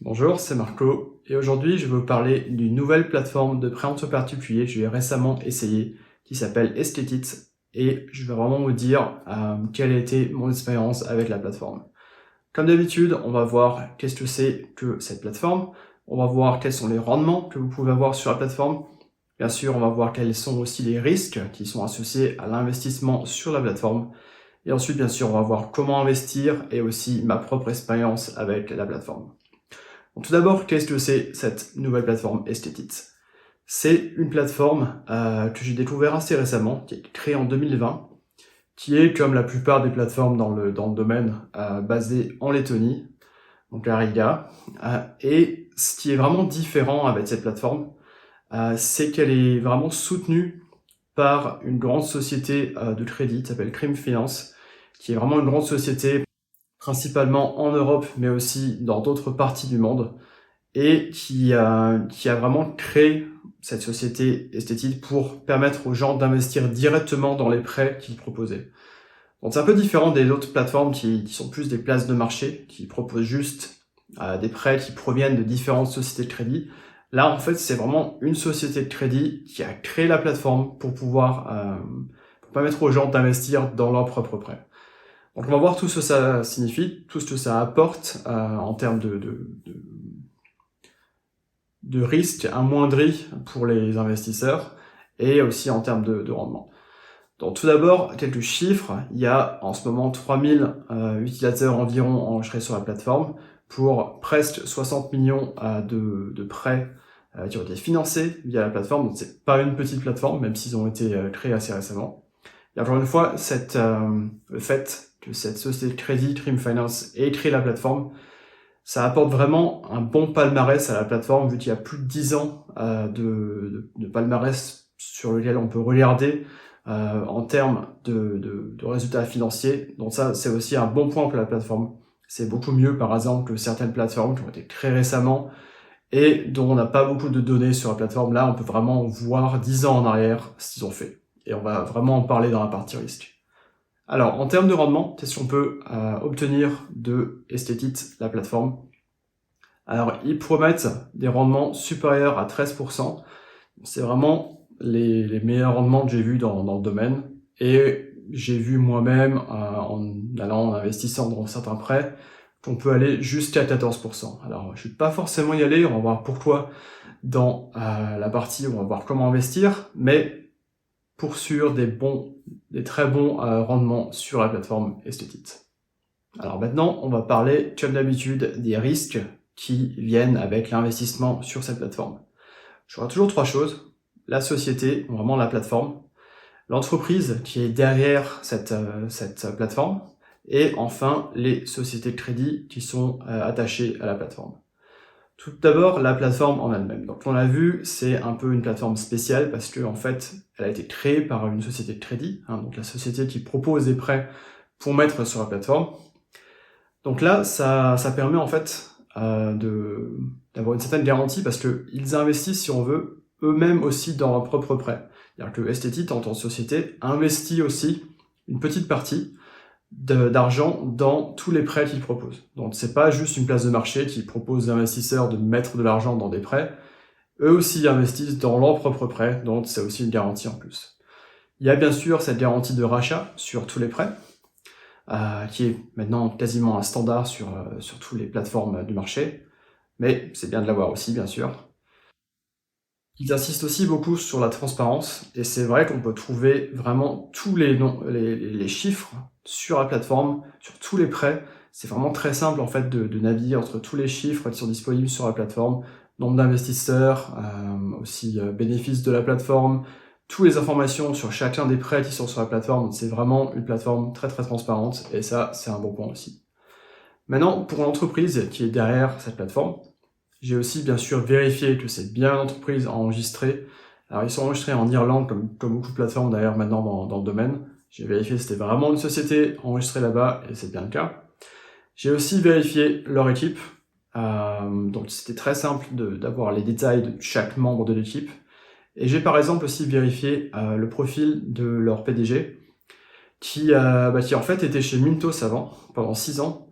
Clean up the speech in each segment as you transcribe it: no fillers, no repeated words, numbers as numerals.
Bonjour, c'est Marco, et aujourd'hui je vais vous parler d'une nouvelle plateforme de prêt entre particuliers que j'ai récemment essayé, qui s'appelle Estetit, et je vais vraiment vous dire quelle a été mon expérience avec la plateforme. Comme d'habitude, on va voir qu'est-ce que c'est que cette plateforme, on va voir quels sont les rendements que vous pouvez avoir sur la plateforme, bien sûr on va voir quels sont aussi les risques qui sont associés à l'investissement sur la plateforme, et ensuite bien sûr on va voir comment investir et aussi ma propre expérience avec la plateforme. Donc, tout d'abord, qu'est-ce que c'est cette nouvelle plateforme Estetit? C'est une plateforme que j'ai découvert assez récemment, qui est créée en 2020, qui est, comme la plupart des plateformes dans le domaine, basée en Lettonie, donc à Riga. Et ce qui est vraiment différent avec cette plateforme, c'est qu'elle est vraiment soutenue par une grande société de crédit qui s'appelle Crim Finance, qui est vraiment une grande société principalement en Europe, mais aussi dans d'autres parties du monde, et qui a vraiment créé cette société Estetit pour permettre aux gens d'investir directement dans les prêts qu'ils proposaient. Donc c'est un peu différent des autres plateformes qui sont plus des places de marché, qui proposent juste des prêts qui proviennent de différentes sociétés de crédit. Là, en fait, c'est vraiment une société de crédit qui a créé la plateforme pour pouvoir pour permettre aux gens d'investir dans leurs propres prêts. Donc on va voir tout ce que ça signifie, tout ce que ça apporte en termes de risque amoindri pour les investisseurs et aussi en termes de rendement. Donc tout d'abord, quelques chiffres. Il y a en ce moment 3000 utilisateurs environ enregistrés sur la plateforme pour presque 60 millions de prêts qui ont été financés via la plateforme. Donc c'est pas une petite plateforme, même s'ils ont été créés assez récemment. Et encore une fois, le fait que cette société de crédit, Crim Finance, ait créé la plateforme, ça apporte vraiment un bon palmarès à la plateforme, vu qu'il y a plus de 10 ans de palmarès sur lequel on peut regarder en termes de résultats financiers. Donc ça, c'est aussi un bon point pour la plateforme. C'est beaucoup mieux, par exemple, que certaines plateformes qui ont été créées récemment et dont on n'a pas beaucoup de données sur la plateforme. Là, on peut vraiment voir 10 ans en arrière ce qu'ils ont fait. Et on va vraiment en parler dans la partie risque. Alors, en termes de rendement, qu'est-ce qu'on peut obtenir de Estetit, la plateforme? Alors, ils promettent des rendements supérieurs à 13%. C'est vraiment les meilleurs rendements que j'ai vus dans le domaine. Et j'ai vu moi-même, en allant en investissant dans certains prêts, qu'on peut aller jusqu'à 14%. Alors, je ne vais pas forcément y aller, on va voir pourquoi dans la partie où on va voir comment investir, mais pour sûr, des très bons rendements sur la plateforme Estetit. Alors maintenant, on va parler, comme d'habitude, des risques qui viennent avec l'investissement sur cette plateforme. Je vois toujours trois choses: la société, vraiment la plateforme, l'entreprise qui est derrière cette plateforme, et enfin les sociétés de crédit qui sont attachées à la plateforme. Tout d'abord, la plateforme en elle-même. Donc on l'a vu, c'est un peu une plateforme spéciale parce que en fait, elle a été créée par une société de crédit, donc la société qui propose des prêts pour mettre sur la plateforme. Donc là, ça permet en fait d'avoir une certaine garantie parce qu'ils investissent, si on veut, eux-mêmes aussi dans leurs propres prêts. C'est-à-dire que Estetit, en tant que société, investit aussi une petite partie d'argent dans tous les prêts qu'ils proposent. Donc c'est pas juste une place de marché qui propose aux investisseurs de mettre de l'argent dans des prêts, eux aussi investissent dans leurs propres prêts, donc c'est aussi une garantie en plus. Il y a bien sûr cette garantie de rachat sur tous les prêts, qui est maintenant quasiment un standard sur toutes les plateformes du marché, mais c'est bien de l'avoir aussi, bien sûr. Ils insistent aussi beaucoup sur la transparence, et c'est vrai qu'on peut trouver vraiment tous les chiffres sur la plateforme, sur tous les prêts. C'est vraiment très simple en fait de naviguer entre tous les chiffres qui sont disponibles sur la plateforme, nombre d'investisseurs, aussi bénéfices de la plateforme, toutes les informations sur chacun des prêts qui sont sur la plateforme. C'est vraiment une plateforme très très transparente, et ça c'est un bon point aussi. Maintenant, pour l'entreprise qui est derrière cette plateforme, j'ai aussi bien sûr vérifié que c'est bien l'entreprise enregistrée. Alors ils sont enregistrés en Irlande, comme beaucoup de plateformes d'ailleurs maintenant dans le domaine. J'ai vérifié que c'était vraiment une société enregistrée là-bas, et c'est bien le cas. J'ai aussi vérifié leur équipe, donc c'était très simple d'avoir les détails de chaque membre de l'équipe. Et j'ai par exemple aussi vérifié le profil de leur PDG, qui en fait était chez Mintos avant, pendant 6 ans,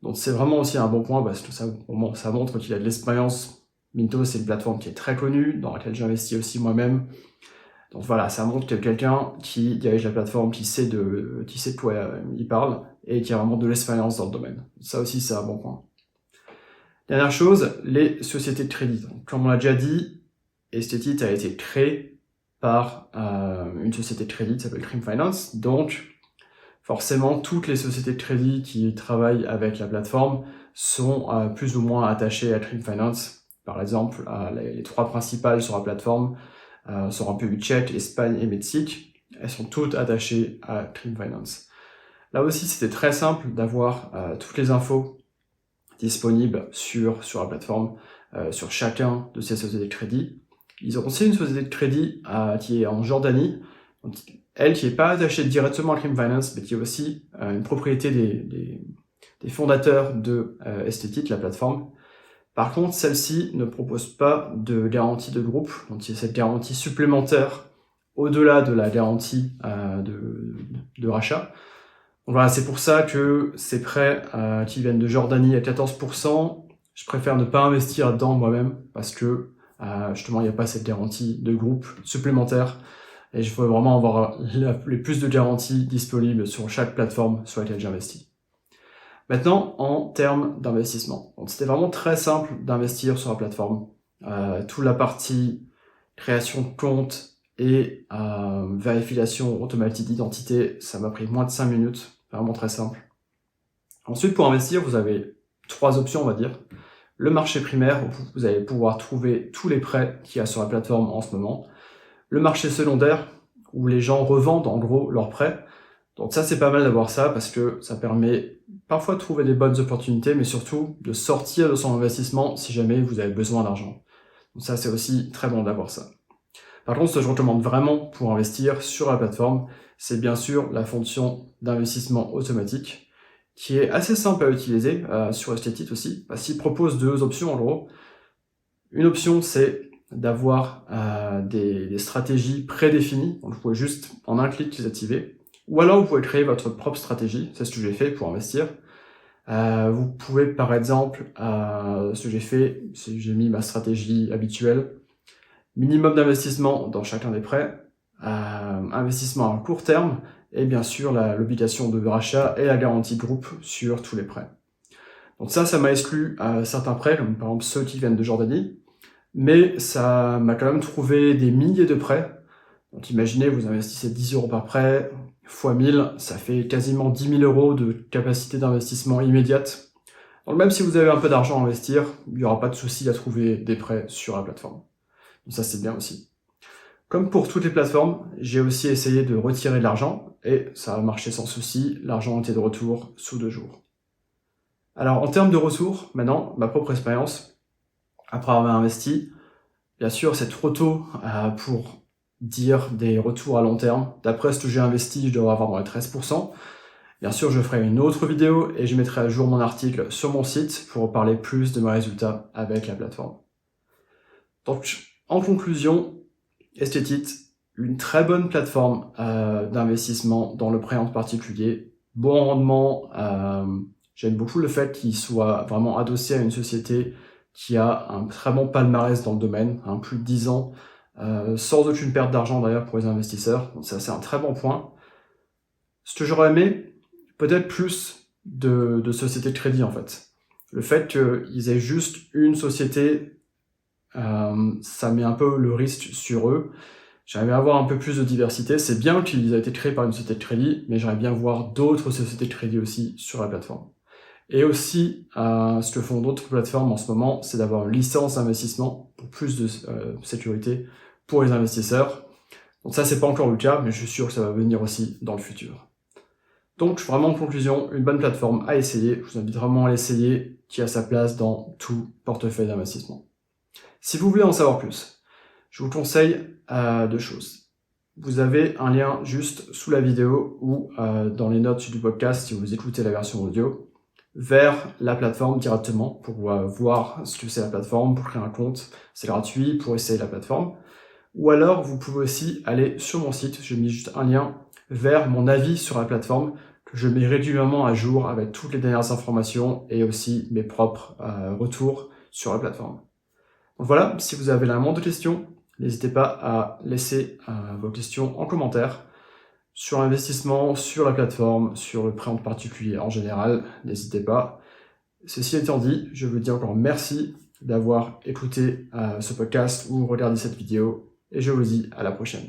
Donc c'est vraiment aussi un bon point parce que ça montre qu'il a de l'expérience. Mintos, c'est une plateforme qui est très connue, dans laquelle j'investis aussi moi-même. Donc voilà, ça montre que quelqu'un qui dirige la plateforme, qui sait de quoi il parle, et qui a vraiment de l'expérience dans le domaine. Ça aussi, c'est un bon point. Dernière chose, les sociétés de crédit. Donc, comme on l'a déjà dit, Estetit a été créé par une société de crédit qui s'appelle Cream Finance. Donc, forcément, toutes les sociétés de crédit qui travaillent avec la plateforme sont plus ou moins attachées à Cream Finance. Par exemple, les 3 principales sur la plateforme sont République tchèque, Espagne et Mexique. Elles sont toutes attachées à Cream Finance. Là aussi, c'était très simple d'avoir toutes les infos disponibles sur la plateforme, sur chacun de ces sociétés de crédit. Ils ont aussi une société de crédit qui est en Jordanie, donc, elle qui n'est pas attachée directement à Cream Finance, mais qui est aussi une propriété des fondateurs de Estetit, la plateforme. Par contre, celle-ci ne propose pas de garantie de groupe, donc il y a cette garantie supplémentaire au-delà de la garantie de rachat. Donc voilà, c'est pour ça que ces prêts qui viennent de Jordanie à 14%, je préfère ne pas investir dedans moi-même parce que justement il n'y a pas cette garantie de groupe supplémentaire et je veux vraiment avoir les plus de garanties disponibles sur chaque plateforme sur laquelle j'investis. Maintenant, en termes d'investissement. Donc, c'était vraiment très simple d'investir sur la plateforme. Toute la partie création de compte et vérification automatique d'identité, ça m'a pris moins de 5 minutes. Vraiment très simple. Ensuite, pour investir, vous avez 3 options, on va dire. Le marché primaire, où vous allez pouvoir trouver tous les prêts qu'il y a sur la plateforme en ce moment. Le marché secondaire, où les gens revendent en gros leurs prêts. Donc ça, c'est pas mal d'avoir ça parce que ça permet parfois de trouver des bonnes opportunités, mais surtout de sortir de son investissement si jamais vous avez besoin d'argent. Donc ça, c'est aussi très bon d'avoir ça. Par contre, ce que je recommande vraiment pour investir sur la plateforme, c'est bien sûr la fonction d'investissement automatique, qui est assez simple à utiliser sur Estetit aussi, parce qu'il propose 2 options en gros. Une option, c'est d'avoir des stratégies prédéfinies, donc vous pouvez juste en un clic les activer. Ou alors vous pouvez créer votre propre stratégie, c'est ce que j'ai fait pour investir. Vous pouvez par exemple, ce que j'ai fait, c'est que j'ai mis ma stratégie habituelle, minimum d'investissement dans chacun des prêts, investissement à court terme, et bien sûr l'obligation de rachat et la garantie de groupe sur tous les prêts. Donc ça m'a exclu certains prêts, comme par exemple ceux qui viennent de Jordanie, mais ça m'a quand même trouvé des milliers de prêts. Donc imaginez, vous investissez 10 € par prêt, x 1000, ça fait quasiment 10 000 € de capacité d'investissement immédiate. Donc même si vous avez un peu d'argent à investir, il n'y aura pas de souci à trouver des prêts sur la plateforme. Donc ça c'est bien aussi. Comme pour toutes les plateformes, j'ai aussi essayé de retirer de l'argent, et ça a marché sans souci, l'argent était de retour sous 2 jours. Alors en termes de retour, maintenant, ma propre expérience, après avoir investi, bien sûr c'est trop tôt pour dire des retours à long terme. D'après ce que j'ai investi, je dois avoir dans les 13%. Bien sûr, je ferai une autre vidéo et je mettrai à jour mon article sur mon site pour parler plus de mes résultats avec la plateforme. Donc, en conclusion, Estetit, une très bonne plateforme d'investissement dans le prêt en particulier, bon rendement, j'aime beaucoup le fait qu'il soit vraiment adossé à une société qui a un très bon palmarès dans le domaine, plus de 10 ans, sans aucune perte d'argent d'ailleurs pour les investisseurs, donc ça c'est un très bon point. Ce que j'aurais aimé, peut-être plus de sociétés de crédit en fait. Le fait qu'ils aient juste une société, ça met un peu le risque sur eux. J'aimerais avoir un peu plus de diversité. C'est bien qu'ils aient été créés par une société de crédit, mais j'aimerais bien voir d'autres sociétés de crédit aussi sur la plateforme. Et aussi, ce que font d'autres plateformes en ce moment, c'est d'avoir une licence d'investissement pour plus de sécurité pour les investisseurs. Donc ça, c'est pas encore le cas, mais je suis sûr que ça va venir aussi dans le futur. Donc, vraiment en conclusion, une bonne plateforme à essayer. Je vous invite vraiment à l'essayer, qui a sa place dans tout portefeuille d'investissement. Si vous voulez en savoir plus, je vous conseille 2 choses. Vous avez un lien juste sous la vidéo ou dans les notes du podcast si vous écoutez la version audio, vers la plateforme directement pour voir ce que c'est la plateforme, pour créer un compte, c'est gratuit pour essayer la plateforme. Ou alors, vous pouvez aussi aller sur mon site, j'ai mis juste un lien vers mon avis sur la plateforme, que je mets régulièrement à jour avec toutes les dernières informations et aussi mes propres retours sur la plateforme. Donc voilà, si vous avez la moindre question, n'hésitez pas à laisser vos questions en commentaire sur l'investissement, sur la plateforme, sur le prêt en particulier en général, n'hésitez pas. Ceci étant dit, je vous dis encore merci d'avoir écouté ce podcast ou regardé cette vidéo et je vous dis à la prochaine.